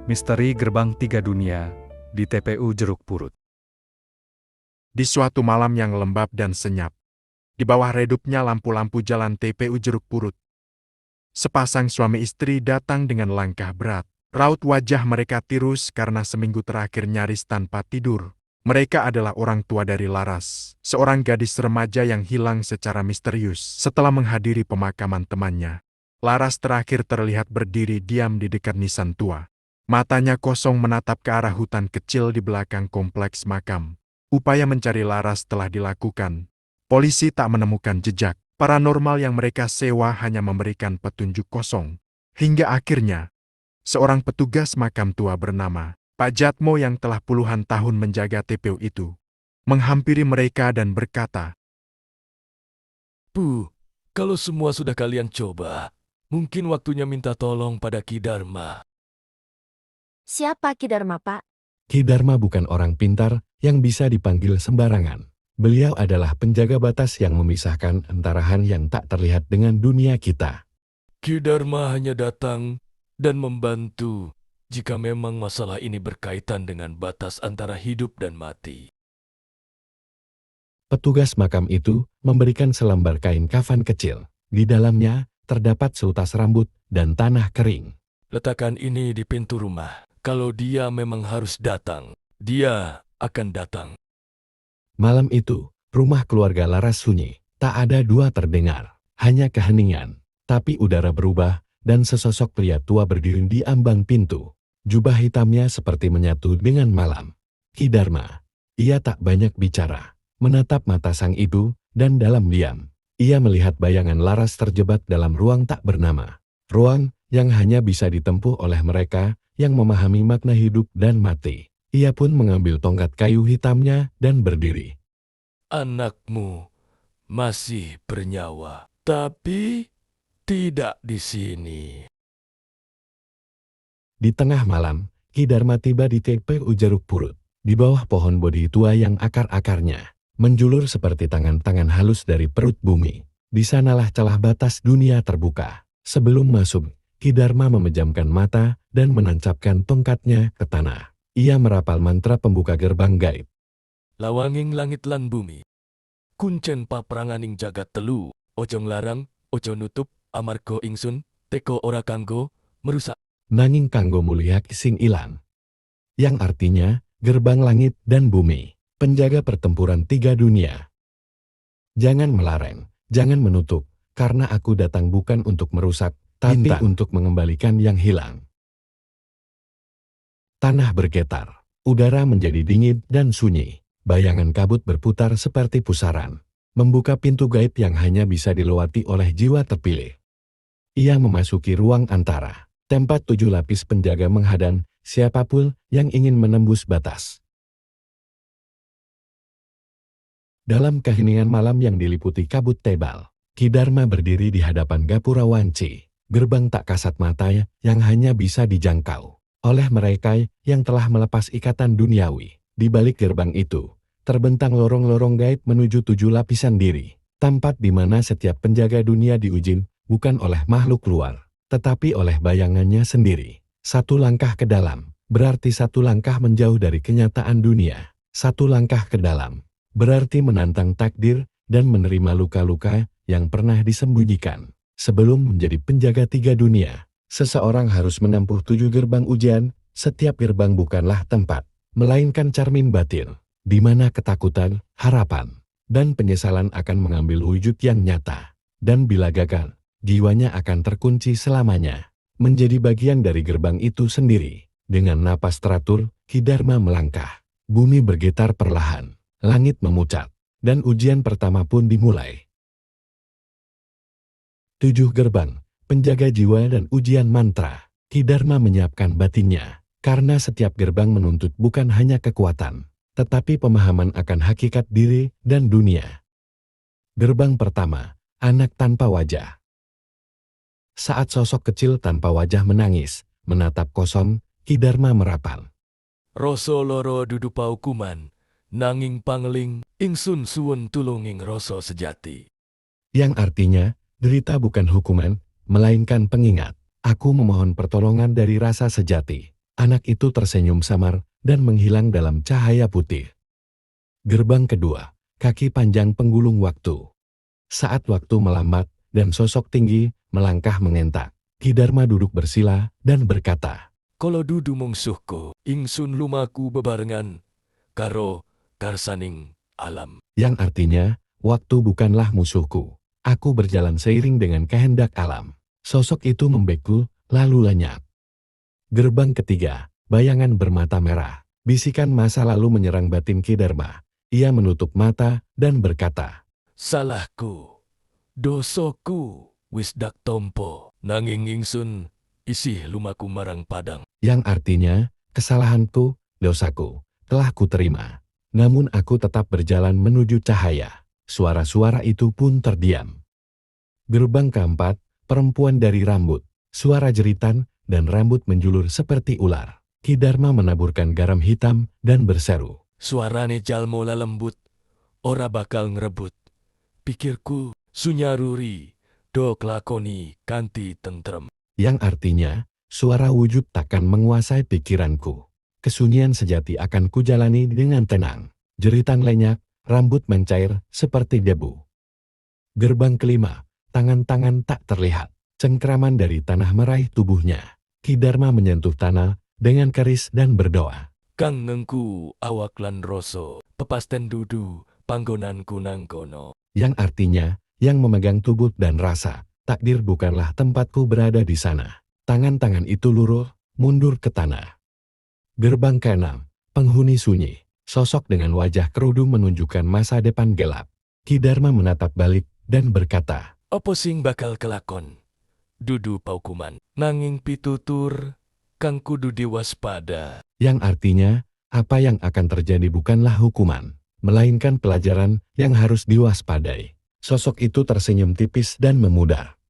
Misteri Gerbang Tiga Dunia di TPU Jeruk Purut. Di suatu malam yang lembab dan senyap, di bawah redupnya lampu-lampu jalan TPU Jeruk Purut, sepasang suami istri datang dengan langkah berat. Raut wajah mereka tirus karena seminggu terakhir nyaris tanpa tidur. Mereka adalah orang tua dari Laras, seorang gadis remaja yang hilang secara misterius setelah menghadiri pemakaman temannya. Laras terakhir terlihat berdiri diam di dekat nisan tua. Matanya kosong menatap ke arah hutan kecil di belakang kompleks makam. Upaya mencari Laras telah dilakukan. Polisi tak menemukan jejak. Paranormal yang mereka sewa hanya memberikan petunjuk kosong. Hingga akhirnya, seorang petugas makam tua bernama Pak Jatmo yang telah puluhan tahun menjaga TPU itu, menghampiri mereka dan berkata, Bu, kalau semua sudah kalian coba, mungkin waktunya minta tolong pada Ki Dharma. Siapa Ki Dharma, Pak? Ki Dharma bukan orang pintar yang bisa dipanggil sembarangan. Beliau adalah penjaga batas yang memisahkan antara han yang tak terlihat dengan dunia kita. Ki Dharma hanya datang dan membantu jika memang masalah ini berkaitan dengan batas antara hidup dan mati. Petugas makam itu memberikan selembar kain kafan kecil. Di dalamnya terdapat seutas rambut dan tanah kering. Letakkan ini di pintu rumah. Kalau dia memang harus datang, dia akan datang. Malam itu, rumah keluarga Laras sunyi. Tak ada dua terdengar, hanya keheningan. Tapi udara berubah, dan sesosok pria tua berdiri di ambang pintu. Jubah hitamnya seperti menyatu dengan malam. Ki Dharma. Ia tak banyak bicara, menatap mata sang ibu, dan dalam diam, ia melihat bayangan Laras terjebak dalam ruang tak bernama. Ruang yang hanya bisa ditempuh oleh mereka yang memahami makna hidup dan mati. Ia pun mengambil tongkat kayu hitamnya dan berdiri. Anakmu masih bernyawa, tapi tidak di sini. Di tengah malam, Ki Dharma tiba di TPU Jeruk Purut, di bawah pohon bodi tua yang akar-akarnya menjulur seperti tangan-tangan halus dari perut bumi. Di sanalah celah batas dunia terbuka. Sebelum masuk, Ki Dharma memejamkan mata dan menancapkan tongkatnya ke tanah. Ia merapal mantra pembuka gerbang gaib. Lawanging langit lan bumi, kuncen papranganing jagat telu, ojo nglarang, ojo nutup, amarga ingsun, teko ora kanggo, merusak. Nanging kanggo mulia sing ilang. Yang artinya, gerbang langit dan bumi, penjaga pertempuran tiga dunia. Jangan melarang, jangan menutup, karena aku datang bukan untuk merusak, tapi untuk mengembalikan yang hilang. Tanah bergetar, udara menjadi dingin dan sunyi. Bayangan kabut berputar seperti pusaran, membuka pintu gaib yang hanya bisa dilewati oleh jiwa terpilih. Ia memasuki ruang antara, tempat 7 lapis penjaga menghadang siapapun yang ingin menembus batas. Dalam keheningan malam yang diliputi kabut tebal, Ki Dharma berdiri di hadapan Gapura Wanci, gerbang tak kasat mata yang hanya bisa dijangkau oleh mereka yang telah melepas ikatan duniawi. Di balik gerbang itu, terbentang lorong-lorong gaib menuju 7 lapisan diri, tempat di mana setiap penjaga dunia diuji bukan oleh makhluk luar, tetapi oleh bayangannya sendiri. Satu langkah ke dalam, berarti satu langkah menjauh dari kenyataan dunia. Satu langkah ke dalam, berarti menantang takdir dan menerima luka-luka yang pernah disembunyikan. Sebelum menjadi penjaga tiga dunia, seseorang harus menempuh 7 gerbang ujian. Setiap gerbang bukanlah tempat, melainkan cermin batin, di mana ketakutan, harapan, dan penyesalan akan mengambil wujud yang nyata. Dan bila gagal, jiwanya akan terkunci selamanya, menjadi bagian dari gerbang itu sendiri. Dengan napas teratur, Ki Dharma melangkah. Bumi bergetar perlahan, langit memucat, dan ujian pertama pun dimulai. 7 gerbang, penjaga jiwa dan ujian mantra. Ki Dharma menyiapkan batinnya, karena setiap gerbang menuntut bukan hanya kekuatan, tetapi pemahaman akan hakikat diri dan dunia. Gerbang pertama, anak tanpa wajah. Saat sosok kecil tanpa wajah menangis, menatap kosong, Ki Dharma merapal. Rasa loro dudu paukuman, nanging pangling, ingsun suwun tulunging rasa sejati. Yang artinya, derita bukan hukuman, melainkan pengingat. Aku memohon pertolongan dari rasa sejati. Anak itu tersenyum samar dan menghilang dalam cahaya putih. Gerbang kedua, kaki panjang penggulung waktu. Saat waktu melambat dan sosok tinggi melangkah mengentak, Ki Dharma duduk bersila dan berkata, Kolo dudu mungsuhku, ingsun lumaku bebarengan, karo karsaning alam. yang artinya, waktu bukanlah musuhku. Aku berjalan seiring dengan kehendak alam. Sosok itu membeku, lalu lenyap. Gerbang ketiga, bayangan bermata merah. Bisikan masa lalu menyerang batin Ki Dharma. Ia menutup mata dan berkata, Salahku, dosoku, wis dak tompo, nanging ingsun isih lumaku marang padang. yang artinya, kesalahanku, dosaku, telah kuterima. Namun aku tetap berjalan menuju cahaya. Suara-suara itu pun terdiam. Gerbang keempat, perempuan dari rambut, suara jeritan, dan rambut menjulur seperti ular. Ki Dharma menaburkan garam hitam dan berseru. Suarane jalmo lembut, ora bakal ngerebut. Pikirku sunyaruri, do kelakoni kanti tentrem. Yang artinya, suara wujud takkan menguasai pikiranku. Kesunyian sejati akan kujalani dengan tenang. Jeritan lenyap, rambut mencair seperti debu. Gerbang kelima, tangan-tangan tak terlihat. Cengkraman dari tanah meraih tubuhnya. Ki Dharma menyentuh tanah dengan keris dan berdoa. Kang ngengku awak lan roso, pepasten dudu, panggonanku nang kono. Yang artinya, yang memegang tubuh dan rasa, takdir bukanlah tempatku berada di sana. Tangan-tangan itu luruh, mundur ke tanah. Gerbang keenam, penghuni sunyi. Sosok dengan wajah kerudung menunjukkan masa depan gelap. Ki Dharma menatap balik dan berkata, Opo sing bakal kelakon? Dudu paukuman, nanging pitutur, kang kudu diwaspada. yang artinya, apa yang akan terjadi bukanlah hukuman, melainkan pelajaran yang harus diwaspadai. Sosok itu tersenyum tipis dan memudar.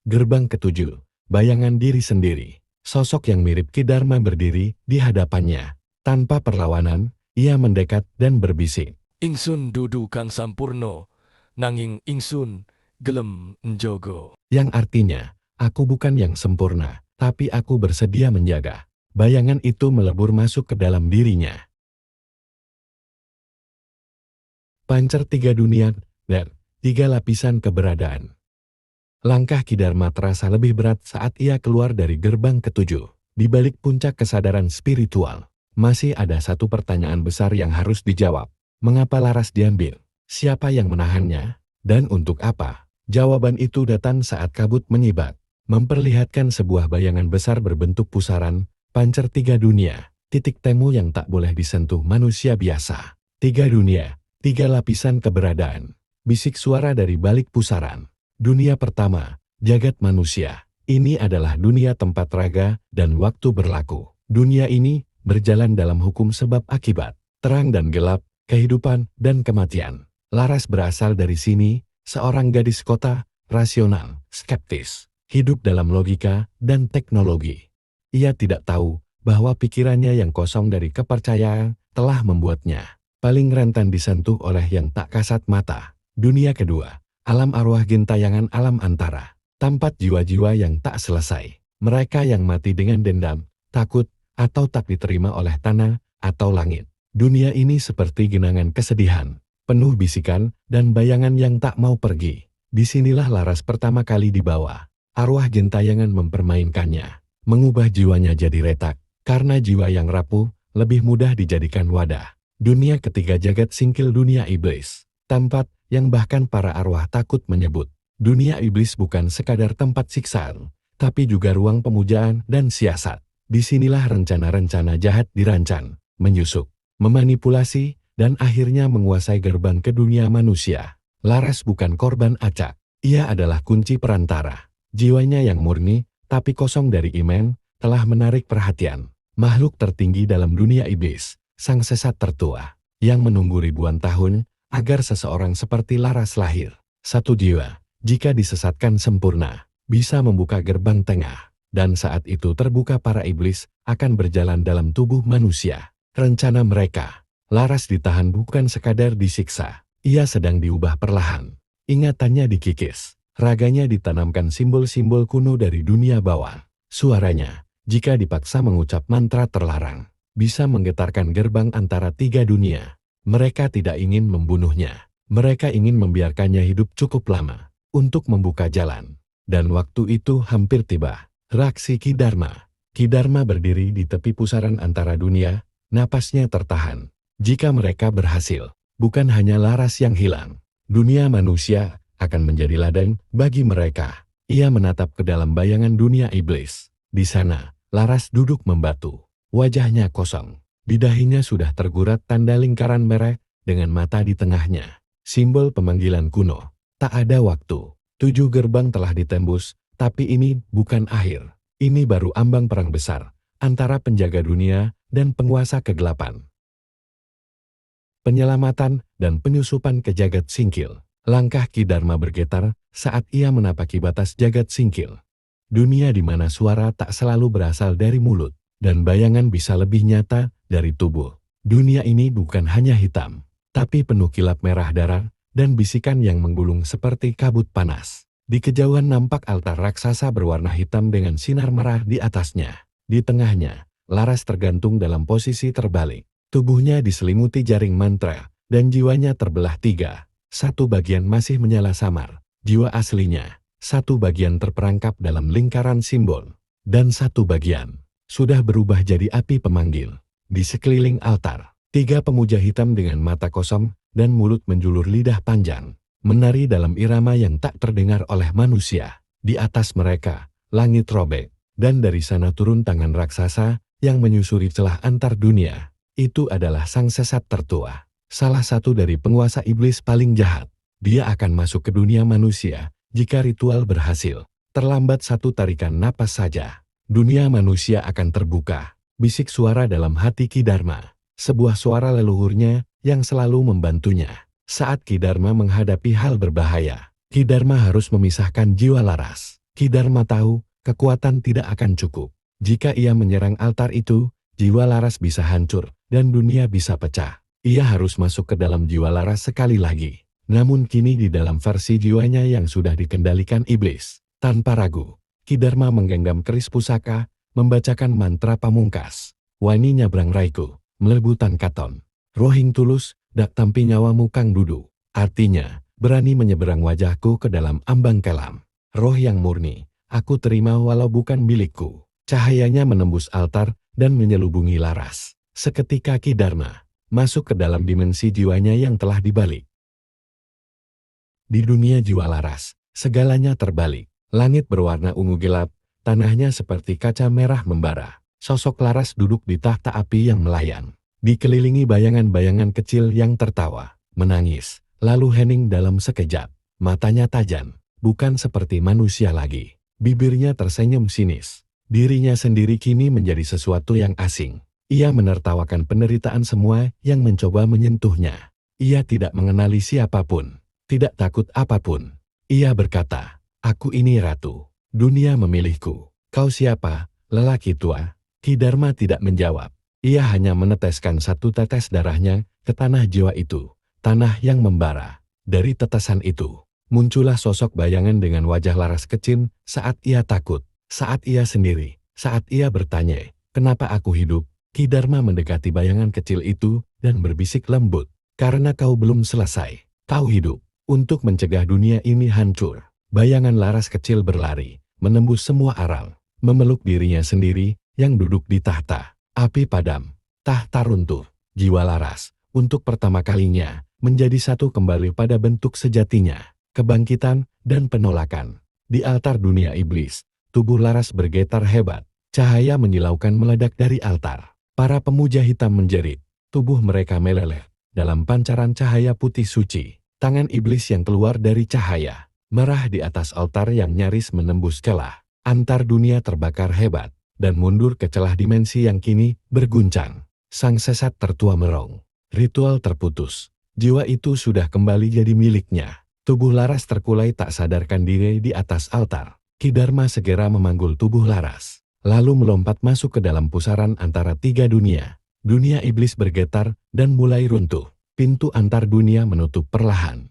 Gerbang ketujuh, bayangan diri sendiri. Sosok yang mirip Ki Dharma berdiri di hadapannya. Tanpa perlawanan, ia mendekat dan berbisik. Ingsun dudu kang sampurno, nanging ingsun gelem njogo. Yang artinya, aku bukan yang sempurna, tapi aku bersedia menjaga. Bayangan itu melebur masuk ke dalam dirinya. Pancer tiga dunia, dan tiga lapisan keberadaan. Langkah Ki Dharma terasa lebih berat saat ia keluar dari gerbang ketujuh. Di balik puncak kesadaran spiritual, masih ada satu pertanyaan besar yang harus dijawab. Mengapa Laras diambil? Siapa yang menahannya? Dan untuk apa? Jawaban itu datang saat kabut menyibat, memperlihatkan sebuah bayangan besar berbentuk pusaran, pancer tiga dunia, titik temu yang tak boleh disentuh manusia biasa. Tiga dunia, tiga lapisan keberadaan. Bisik suara dari balik pusaran. Dunia pertama, jagat manusia. Ini adalah dunia tempat raga dan waktu berlaku. Dunia ini berjalan dalam hukum sebab akibat, terang dan gelap, kehidupan dan kematian. Laras berasal dari sini, seorang gadis kota, rasional, skeptis, hidup dalam logika dan teknologi. Ia tidak tahu bahwa pikirannya yang kosong dari kepercayaan telah membuatnya paling rentan disentuh oleh yang tak kasat mata. Dunia kedua, alam arwah gentayangan alam antara, tempat jiwa-jiwa yang tak selesai. Mereka yang mati dengan dendam, takut, atau tak diterima oleh tanah atau langit. Dunia ini seperti genangan kesedihan, penuh bisikan dan bayangan yang tak mau pergi. Disinilah Laras pertama kali dibawa. Arwah gentayangan mempermainkannya, mengubah jiwanya jadi retak, karena jiwa yang rapuh lebih mudah dijadikan wadah. Dunia ketiga jagat singkil dunia iblis, tempat yang bahkan para arwah takut menyebut. Dunia iblis bukan sekadar tempat siksaan, tapi juga ruang pemujaan dan siasat. Disinilah rencana-rencana jahat dirancang, menyusup, memanipulasi, dan akhirnya menguasai gerbang ke dunia manusia. Laras bukan korban acak, ia adalah kunci perantara. Jiwanya yang murni, tapi kosong dari iman, telah menarik perhatian makhluk tertinggi dalam dunia iblis, sang sesat tertua, yang menunggu ribuan tahun agar seseorang seperti Laras lahir. Satu jiwa, jika disesatkan sempurna, bisa membuka gerbang tengah, dan saat itu terbuka para iblis akan berjalan dalam tubuh manusia. Rencana mereka, Laras ditahan bukan sekadar disiksa, ia sedang diubah perlahan. Ingatannya dikikis, raganya ditanamkan simbol-simbol kuno dari dunia bawah. Suaranya, jika dipaksa mengucap mantra terlarang, bisa menggetarkan gerbang antara 3 dunia. Mereka tidak ingin membunuhnya. Mereka ingin membiarkannya hidup cukup lama untuk membuka jalan. Dan waktu itu hampir tiba. Reaksi Ki Dharma. Ki Dharma berdiri di tepi pusaran antara dunia, napasnya tertahan. Jika mereka berhasil, bukan hanya Laras yang hilang. Dunia manusia akan menjadi ladang bagi mereka. Ia menatap ke dalam bayangan dunia iblis. Di sana, Laras duduk membatu. Wajahnya kosong. Di dahinya sudah tergurat tanda lingkaran merah dengan mata di tengahnya. Simbol pemanggilan kuno. Tak ada waktu. 7 gerbang telah ditembus, tapi ini bukan akhir. Ini baru ambang perang besar antara penjaga dunia dan penguasa kegelapan. Penyelamatan dan penyusupan ke jagat singkil. Langkah Ki Dharma bergetar saat ia menapaki batas jagat singkil. Dunia di mana suara tak selalu berasal dari mulut, dan bayangan bisa lebih nyata dari tubuh. Dunia ini bukan hanya hitam, tapi penuh kilap merah darah dan bisikan yang menggulung seperti kabut panas. Di kejauhan nampak altar raksasa berwarna hitam dengan sinar merah di atasnya. Di tengahnya, Laras tergantung dalam posisi terbalik. Tubuhnya diselimuti jaring mantra, dan jiwanya terbelah 3. Satu bagian masih menyala samar, jiwa aslinya. Satu bagian terperangkap dalam lingkaran simbol, dan satu bagian sudah berubah jadi api pemanggil. Di sekeliling altar, 3 pemuja hitam dengan mata kosong dan mulut menjulur lidah panjang, menari dalam irama yang tak terdengar oleh manusia. Di atas mereka, langit robek, dan dari sana turun tangan raksasa yang menyusuri celah antar dunia. Itu adalah sang sesat tertua, salah satu dari penguasa iblis paling jahat. Dia akan masuk ke dunia manusia jika ritual berhasil. Terlambat satu tarikan napas saja, dunia manusia akan terbuka. Bisik suara dalam hati Ki Dharma, sebuah suara leluhurnya yang selalu membantunya. Saat Ki Dharma menghadapi hal berbahaya, Ki Dharma harus memisahkan jiwa Laras. Ki Dharma tahu kekuatan tidak akan cukup. Jika ia menyerang altar itu, jiwa Laras bisa hancur dan dunia bisa pecah. Ia harus masuk ke dalam jiwa Laras sekali lagi. Namun kini di dalam versi jiwanya yang sudah dikendalikan iblis. Tanpa ragu, Ki Dharma menggenggam keris pusaka, membacakan mantra pamungkas. Wani nyabrang raiku, melebutan katon. Rohing tulus, dak tampi nyawamu kang dudu. Artinya, berani menyeberang wajahku ke dalam ambang kelam. Roh yang murni, aku terima walau bukan milikku. Cahayanya menembus altar dan menyelubungi Laras. Seketika Ki Dharma masuk ke dalam dimensi jiwanya yang telah dibalik. Di dunia jiwa Laras, segalanya terbalik. Langit berwarna ungu gelap, tanahnya seperti kaca merah membara. Sosok Laras duduk di tahta api yang melayang. Dikelilingi bayangan-bayangan kecil yang tertawa, menangis, lalu hening dalam sekejap. Matanya tajam, bukan seperti manusia lagi. Bibirnya tersenyum sinis. Dirinya sendiri kini menjadi sesuatu yang asing. Ia menertawakan penderitaan semua yang mencoba menyentuhnya. Ia tidak mengenali siapapun, tidak takut apapun. Ia berkata, "Aku ini ratu. Dunia memilihku. Kau siapa, lelaki tua?" Ki Dharma tidak menjawab. Ia hanya meneteskan satu tetes darahnya ke tanah jiwa itu, tanah yang membara. Dari tetesan itu, muncullah sosok bayangan dengan wajah Laras kecil saat ia takut, saat ia sendiri, saat ia bertanya, "Kenapa aku hidup?" Ki Dharma mendekati bayangan kecil itu dan berbisik lembut, "Karena kau belum selesai. Kau hidup untuk mencegah dunia ini hancur." Bayangan Laras kecil berlari, menembus semua aral, memeluk dirinya sendiri yang duduk di tahta. Api padam, tahta runtuh, jiwa Laras, untuk pertama kalinya, menjadi satu kembali pada bentuk sejatinya, kebangkitan dan penolakan. Di altar dunia iblis, tubuh Laras bergetar hebat, cahaya menyilaukan meledak dari altar. Para pemuja hitam menjerit, tubuh mereka meleleh dalam pancaran cahaya putih suci. Tangan iblis yang keluar dari cahaya, merah di atas altar yang nyaris menembus celah. Antar dunia terbakar hebat, dan mundur ke celah dimensi yang kini berguncang. Sang sesat tertua merong. Ritual terputus. Jiwa itu sudah kembali jadi miliknya. Tubuh Laras terkulai tak sadarkan diri di atas altar. Ki Dharma segera memanggul tubuh Laras, lalu melompat masuk ke dalam pusaran antara 3 dunia. Dunia iblis bergetar dan mulai runtuh. Pintu antar dunia menutup perlahan.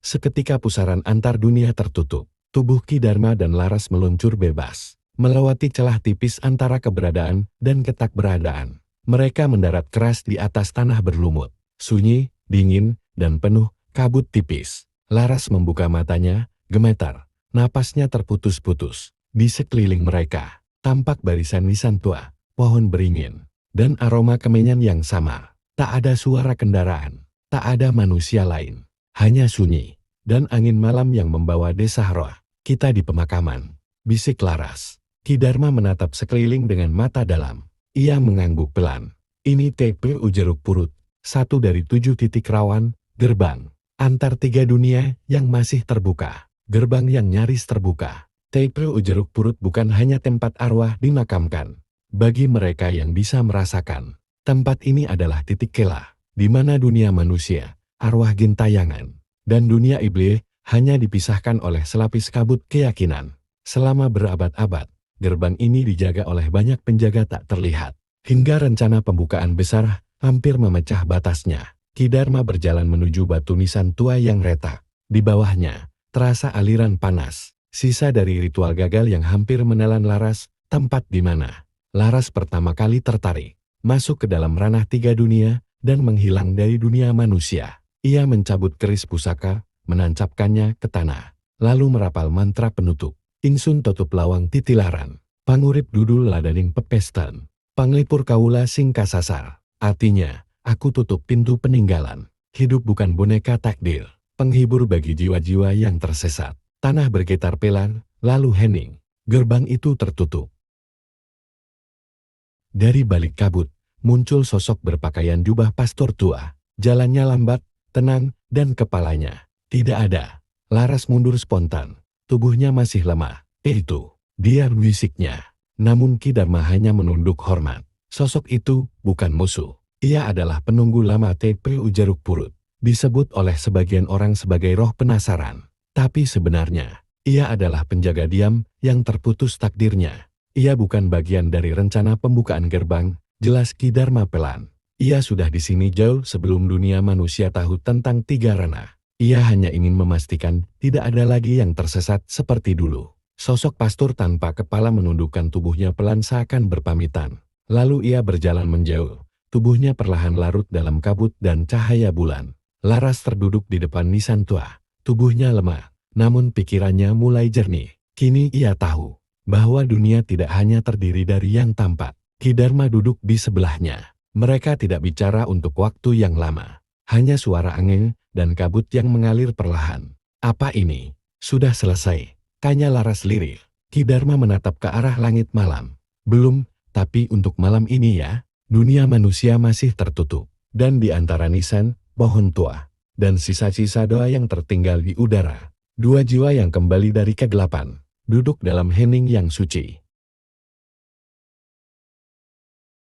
Seketika pusaran antar dunia tertutup. Tubuh Ki Dharma dan Laras meluncur bebas. melewati celah tipis antara keberadaan dan ketakberadaan. Mereka mendarat keras di atas tanah berlumut, sunyi, dingin, dan penuh kabut tipis. Laras membuka matanya, gemetar, napasnya terputus-putus. Di sekeliling mereka, tampak barisan nisan tua, pohon beringin, dan aroma kemenyan yang sama. Tak ada suara kendaraan, tak ada manusia lain, hanya sunyi, dan angin malam yang membawa desa roh. Kita di pemakaman, bisik Laras. Ki Dharma menatap sekeliling dengan mata dalam. Ia mengangguk pelan. Ini TPU Jeruk Purut, satu dari 7 titik rawan, gerbang antar 3 dunia yang masih terbuka. Gerbang yang nyaris terbuka. TPU Jeruk Purut bukan hanya tempat arwah dimakamkan. Bagi mereka yang bisa merasakan, tempat ini adalah titik kelah, di mana dunia manusia, arwah gentayangan, dan dunia iblis hanya dipisahkan oleh selapis kabut keyakinan. Selama berabad-abad, gerbang ini dijaga oleh banyak penjaga tak terlihat. Hingga rencana pembukaan besar hampir memecah batasnya. Ki Dharma berjalan menuju batu nisan tua yang retak. Di bawahnya, terasa aliran panas, sisa dari ritual gagal yang hampir menelan Laras, tempat di mana Laras pertama kali tertarik, masuk ke dalam ranah 3 dunia, dan menghilang dari dunia manusia. Ia mencabut keris pusaka, menancapkannya ke tanah, lalu merapal mantra penutup. Ingsun tutup lawang titilaran, pangurip dudul ladaning pepestan, panglipur kaula sing kasasar. Artinya, aku tutup pintu peninggalan. Hidup bukan boneka takdir, penghibur bagi jiwa-jiwa yang tersesat. Tanah bergetar pelan, lalu hening. Gerbang itu tertutup. Dari balik kabut, muncul sosok berpakaian jubah pastor tua. Jalannya lambat, tenang, dan kepalanya tidak ada. Laras mundur spontan. Tubuhnya masih lemah. Itu, dia bisiknya. Namun Ki Dharma hanya menunduk hormat. Sosok itu bukan musuh. Ia adalah penunggu lama TPU Jeruk Purut. Disebut oleh sebagian orang sebagai roh penasaran. Tapi sebenarnya, ia adalah penjaga diam yang terputus takdirnya. Ia bukan bagian dari rencana pembukaan gerbang, jelas Ki Dharma pelan. Ia sudah di sini jauh sebelum dunia manusia tahu tentang 3 ranah. Ia hanya ingin memastikan tidak ada lagi yang tersesat seperti dulu. Sosok pastor tanpa kepala menundukkan tubuhnya pelan seakan berpamitan. Lalu ia berjalan menjauh. Tubuhnya perlahan larut dalam kabut dan cahaya bulan. Laras terduduk di depan nisan tua. Tubuhnya lemah, namun pikirannya mulai jernih. Kini ia tahu bahwa dunia tidak hanya terdiri dari yang tampak. Ki Dharma duduk di sebelahnya. Mereka tidak bicara untuk waktu yang lama. Hanya suara angin dan kabut yang mengalir perlahan. Apa ini? Sudah selesai? Tanya Laras lirih. Ki Dharma menatap ke arah langit malam. Belum, tapi untuk malam ini ya, dunia manusia masih tertutup. Dan di antara nisan, pohon tua, dan sisa-sisa doa yang tertinggal di udara. 2 jiwa yang kembali dari kegelapan, duduk dalam hening yang suci.